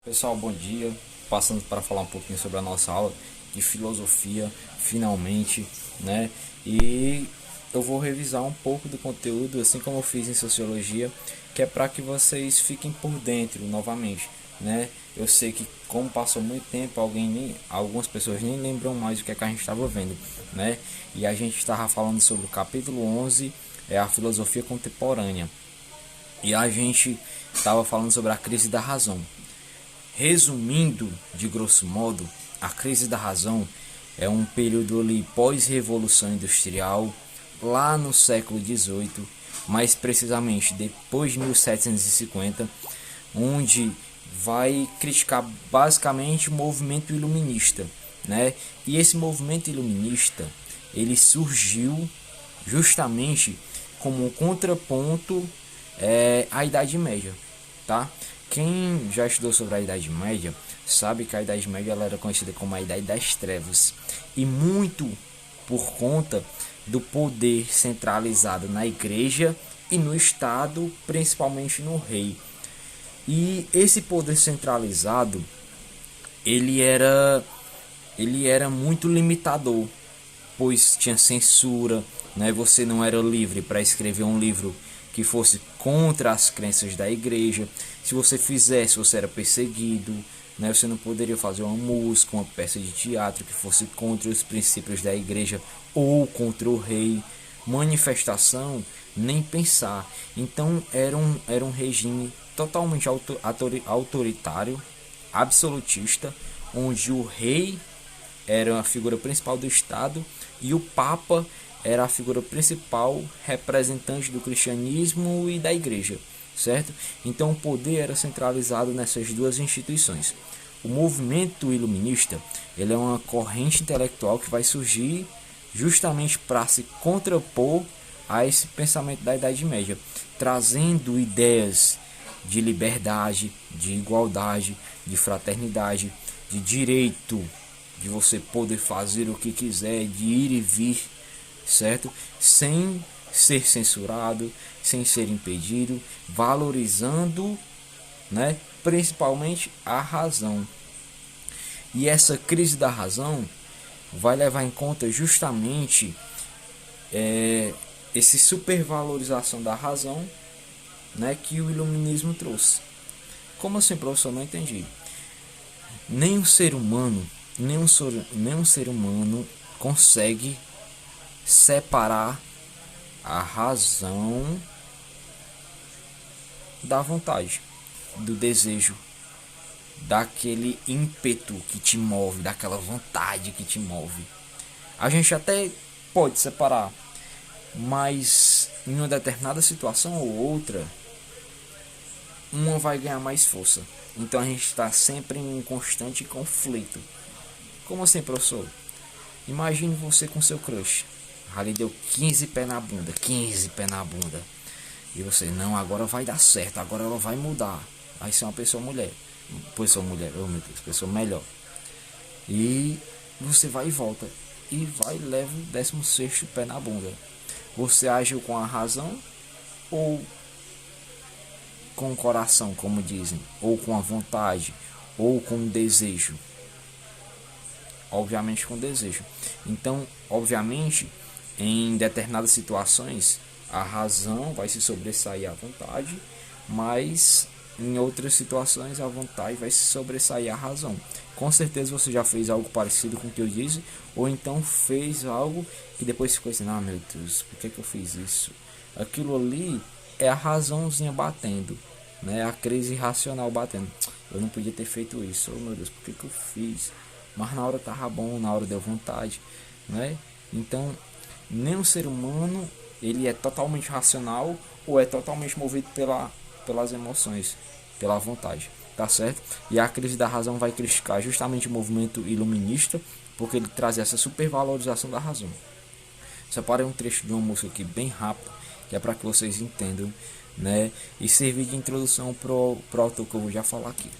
Pessoal, bom dia. Passando para falar um pouquinho sobre a nossa aula de filosofia, finalmente, né? E eu vou revisar um pouco do conteúdo, assim como eu fiz em sociologia, que é para que vocês fiquem por dentro novamente, né? Eu sei que como passou muito tempo, algumas pessoas nem lembram mais o que é que a gente estava vendo, né? E a gente estava falando sobre o capítulo 11, é a filosofia contemporânea. E a gente estava falando sobre a crise da razão. Resumindo, de grosso modo, a crise da razão é um período ali pós-revolução industrial, lá no século XVIII, mais precisamente depois de 1750, onde vai criticar basicamente o movimento iluminista, né? E esse movimento iluminista, ele surgiu justamente como um contraponto à Idade Média, tá? Quem já estudou sobre a Idade Média sabe que a Idade Média ela era conhecida como a Idade das Trevas, e muito por conta do poder centralizado na Igreja e no Estado, principalmente no rei. E esse poder centralizado ele era muito limitador, pois tinha censura, né? Você não era livre para escrever um livro que fosse contra as crenças da igreja. Se você fizesse, você era perseguido, né? Você não poderia fazer uma música, uma peça de teatro que fosse contra os princípios da igreja ou contra o rei. Manifestação, nem pensar. Então era um regime totalmente autoritário, absolutista, onde o rei era a figura principal do Estado e o Papa era a figura principal representante do cristianismo e da igreja, certo? Então o poder era centralizado nessas duas instituições. O movimento iluminista ele é uma corrente intelectual que vai surgir justamente para se contrapor a esse pensamento da Idade Média, trazendo ideias de liberdade, de igualdade, de fraternidade, de direito, de você poder fazer o que quiser, de ir e vir, certo? Sem ser censurado, sem ser impedido, valorizando, né, principalmente a razão. E essa crise da razão vai levar em conta justamente esse supervalorização da razão, né, que o iluminismo trouxe. Como assim, professor? Não entendi. Nem um ser humano, nenhum ser humano consegue separar a razão da vontade, do desejo, daquele ímpeto que te move, daquela vontade que te move. A gente até pode separar, mas em uma determinada situação ou outra, uma vai ganhar mais força. Então a gente está sempre em um constante conflito. Como assim, professor? Imagine você com seu crush. Ali deu 15 pés na bunda, 15 pés na bunda. E você, não, agora vai dar certo, agora ela vai mudar. Vai ser uma pessoa mulher. Pessoa mulher, oh meu Deus, pessoa melhor. E você vai e volta. E vai e leva o 16º pé na bunda. Você agiu com a razão ou com o coração, como dizem, ou com a vontade, ou com o desejo? Obviamente com desejo. Então, obviamente, em determinadas situações, a razão vai se sobressair à vontade, mas em outras situações a vontade vai se sobressair à razão. Com certeza você já fez algo parecido com o que eu disse, ou então fez algo que depois ficou assim, ah meu Deus, por que eu fiz isso? Aquilo ali é a razãozinha batendo, né? A crise racional batendo. Eu não podia ter feito isso, oh meu Deus, por que eu fiz? Mas na hora tava bom, na hora deu vontade, né? Então, nenhum ser humano ele é totalmente racional ou é totalmente movido pelas emoções, pela vontade, tá certo? E a crise da razão vai criticar justamente o movimento iluminista, porque ele traz essa supervalorização da razão. Separei um trecho de uma música aqui bem rápido, que é para que vocês entendam, né? E servir de introdução pro autor que eu vou já falar aqui.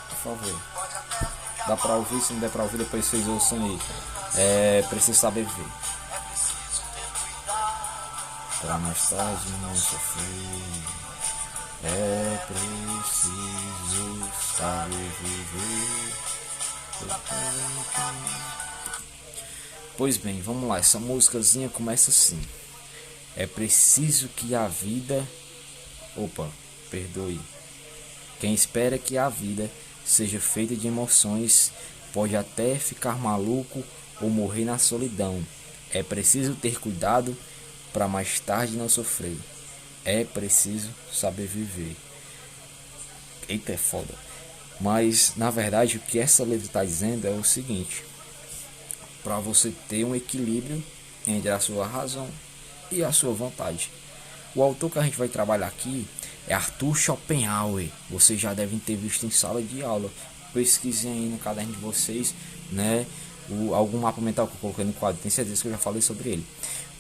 Por favor. Dá pra ouvir, se não der pra ouvir, depois vocês ouçam aí. Preciso saber ver. para mais tarde não sofrer. É preciso saber viver. Pois bem, vamos lá. Essa musicazinha começa assim. É preciso que a vida... Opa, perdoe. Quem espera que a vida seja feita de emoções pode até ficar maluco ou morrer na solidão. É preciso ter cuidado para mais tarde não sofrer. É preciso saber viver. Eita, é foda. Mas na verdade o que essa letra está dizendo é o seguinte: para você ter um equilíbrio entre a sua razão e a sua vontade. O autor que a gente vai trabalhar aqui é Arthur Schopenhauer. Vocês já devem ter visto em sala de aula. Pesquisem aí no caderno de vocês, né? Algum mapa mental que eu coloquei no quadro. Tenho certeza que eu já falei sobre ele.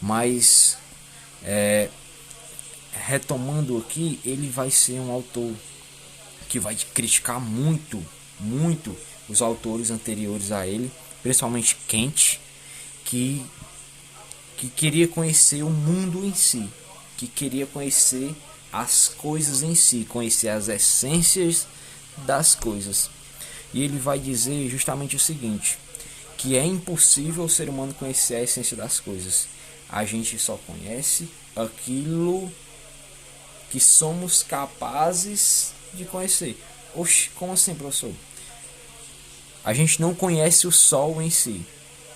Mas retomando aqui, ele vai ser um autor que vai criticar muito os autores anteriores a ele, principalmente Kant, que queria conhecer o mundo em si, que queria conhecer as coisas em si, conhecer as essências das coisas. E ele vai dizer justamente o seguinte, que é impossível o ser humano conhecer a essência das coisas. A gente só conhece aquilo que somos capazes de conhecer. Oxe, como assim, professor? A gente não conhece o sol em si.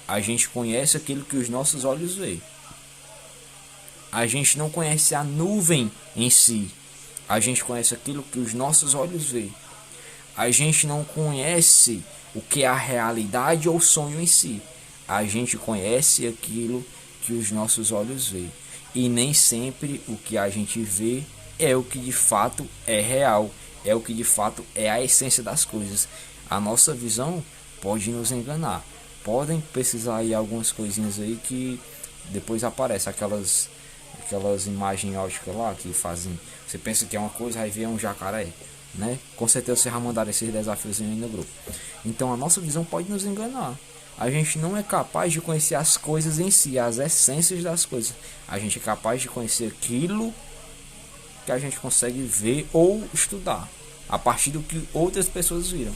A gente conhece aquilo que os nossos olhos veem. A gente não conhece a nuvem em si. A gente conhece aquilo que os nossos olhos veem. A gente não conhece o que é a realidade ou o sonho em si. A gente conhece aquilo que os nossos olhos veem. E nem sempre o que a gente vê é o que de fato é real. É o que de fato é a essência das coisas. A nossa visão pode nos enganar. Podem precisar aí algumas coisinhas aí que depois aparecem aquelas imagens óticas lá que fazem. Você pensa que é uma coisa, aí vê um jacaré, né? Com certeza você vai mandar esses desafios aí no grupo. Então a nossa visão pode nos enganar. A gente não é capaz de conhecer as coisas em si, as essências das coisas. A gente é capaz de conhecer aquilo que a gente consegue ver ou estudar a partir do que outras pessoas viram,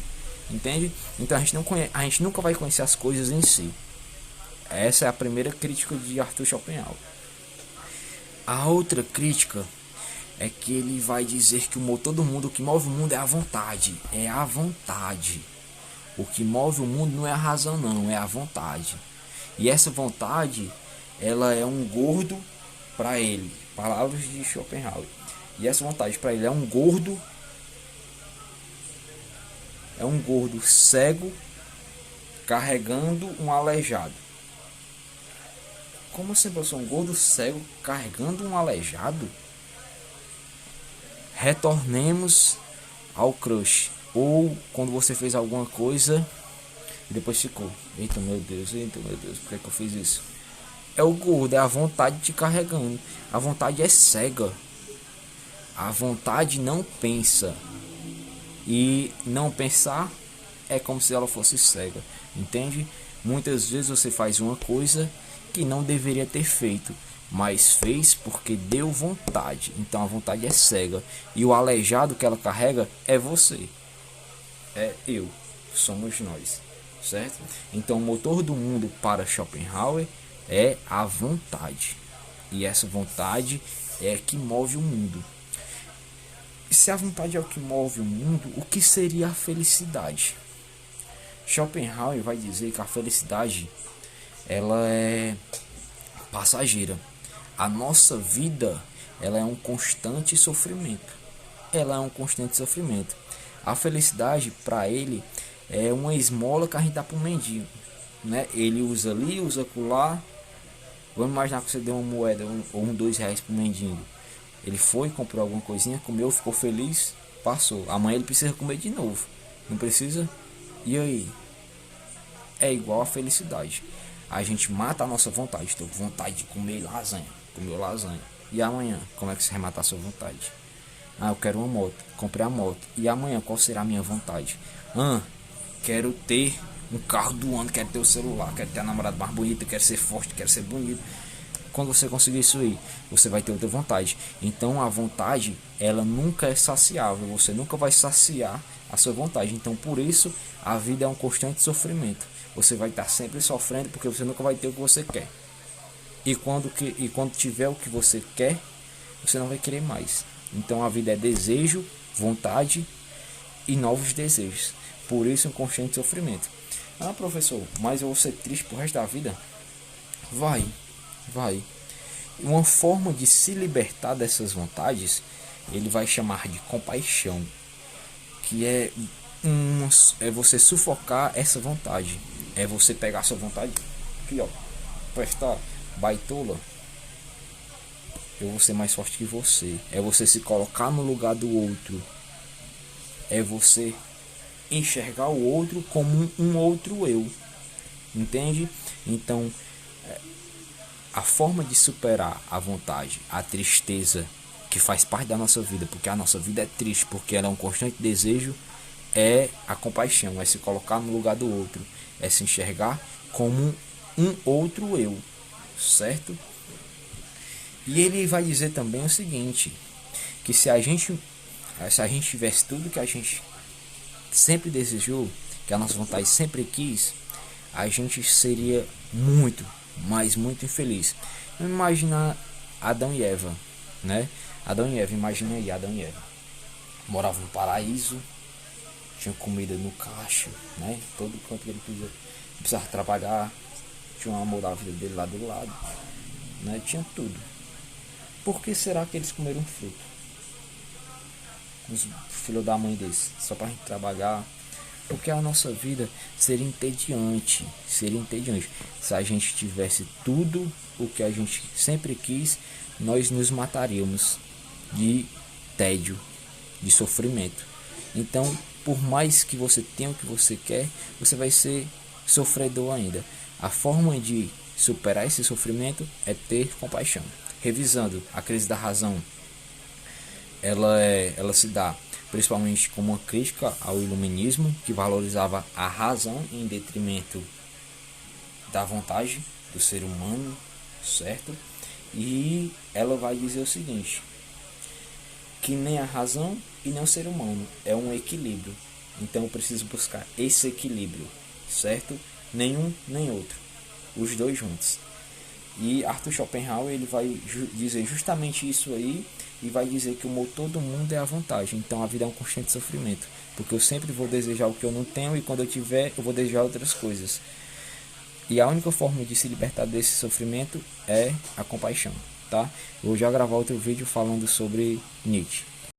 entende? Então a gente nunca vai conhecer as coisas em si. Essa é a primeira crítica de Arthur Schopenhauer. A outra crítica é que ele vai dizer que o motor do mundo, o que move o mundo é a vontade. É a vontade. O que move o mundo não é a razão, não, é a vontade. E essa vontade, ela é um gordo para ele. Palavras de Schopenhauer. E essa vontade para ele é um gordo cego carregando um aleijado. Como assim, professor? Um gordo cego carregando um aleijado? Retornemos ao crush. Ou quando você fez alguma coisa e depois ficou. Eita meu Deus, por que eu fiz isso? É o gordo, é a vontade te carregando. A vontade é cega. A vontade não pensa. E não pensar é como se ela fosse cega, entende? Muitas vezes você faz uma coisa que não deveria ter feito, mas fez porque deu vontade. Então a vontade é cega. E o aleijado que ela carrega é você. É eu. Somos nós. Certo? Então o motor do mundo para Schopenhauer é a vontade. E essa vontade é que move o mundo. E se a vontade é o que move o mundo, o que seria a felicidade? Schopenhauer vai dizer que a felicidade ela é passageira. A nossa vida ela é um constante sofrimento. Ela é um constante sofrimento. A felicidade para ele é uma esmola que a gente dá para um mendigo, né? Ele usa ali, usa acolá. Vamos imaginar que você deu uma moeda ou R$2 para o mendigo. Ele foi, comprou alguma coisinha, comeu, ficou feliz, passou. Amanhã ele precisa comer de novo. Não precisa? E aí? É igual a felicidade. A gente mata a nossa vontade. Estou com vontade de comer lasanha. Comeu lasanha. E amanhã? Como é que você vai matar a sua vontade? Ah, eu quero uma moto. Comprei a moto. E amanhã qual será a minha vontade? Quero ter um carro do ano. Quero ter o celular. Quero ter a namorada mais bonita. Quero ser forte. Quero ser bonito. quando você conseguir isso aí, você vai ter outra vontade. Então a vontade, ela nunca é saciável, você nunca vai saciar a sua vontade. Então por isso a vida é um constante sofrimento. Você vai estar sempre sofrendo porque você nunca vai ter o que você quer. E quando tiver o que você quer, você não vai querer mais. Então a vida é desejo, vontade e novos desejos. Por isso um constante sofrimento. Ah, professor, mas eu vou ser triste pro resto da vida? Vai. Uma forma de se libertar dessas vontades, ele vai chamar de compaixão, que é você sufocar essa vontade. É você pegar sua vontade aqui, ó, prestar baitola. Eu vou ser mais forte que você. É você se colocar no lugar do outro. É você enxergar o outro como um outro eu. Entende? Então, a forma de superar a vontade, a tristeza que faz parte da nossa vida, porque a nossa vida é triste, porque ela é um constante desejo, é a compaixão, é se colocar no lugar do outro, é se enxergar como um outro eu, certo? E ele vai dizer também o seguinte, que se a gente tivesse tudo que a gente sempre desejou, que a nossa vontade sempre quis, a gente seria muito, mas muito infeliz. Imagina Adão e Eva, né? Adão e Eva, imagina aí Adão e Eva. Moravam no paraíso, tinha comida no cacho, né? Todo quanto que ele precisava trabalhar, tinha um amor da vida dele lá do lado, né? Tinha tudo. Por que será que eles comeram fruto? Os filhos da mãe deles, só para a gente trabalhar. Porque a nossa vida seria entediante. Se a gente tivesse tudo o que a gente sempre quis, nós nos mataríamos de tédio, de sofrimento. Então, por mais que você tenha o que você quer, você vai ser sofredor ainda. A forma de superar esse sofrimento é ter compaixão. Revisando, a crise da razão, ela se dá principalmente como uma crítica ao iluminismo, que valorizava a razão em detrimento da vontade do ser humano, certo? E ela vai dizer o seguinte, que nem a razão e nem o ser humano, é um equilíbrio. Então eu preciso buscar esse equilíbrio, certo? Nenhum nem outro, os dois juntos. E Arthur Schopenhauer ele vai dizer justamente isso aí, e vai dizer que o motor do mundo é a vontade. Então a vida é um constante sofrimento, porque eu sempre vou desejar o que eu não tenho, e quando eu tiver eu vou desejar outras coisas. E a única forma de se libertar desse sofrimento é a compaixão, tá? Eu vou já gravar outro vídeo falando sobre Nietzsche.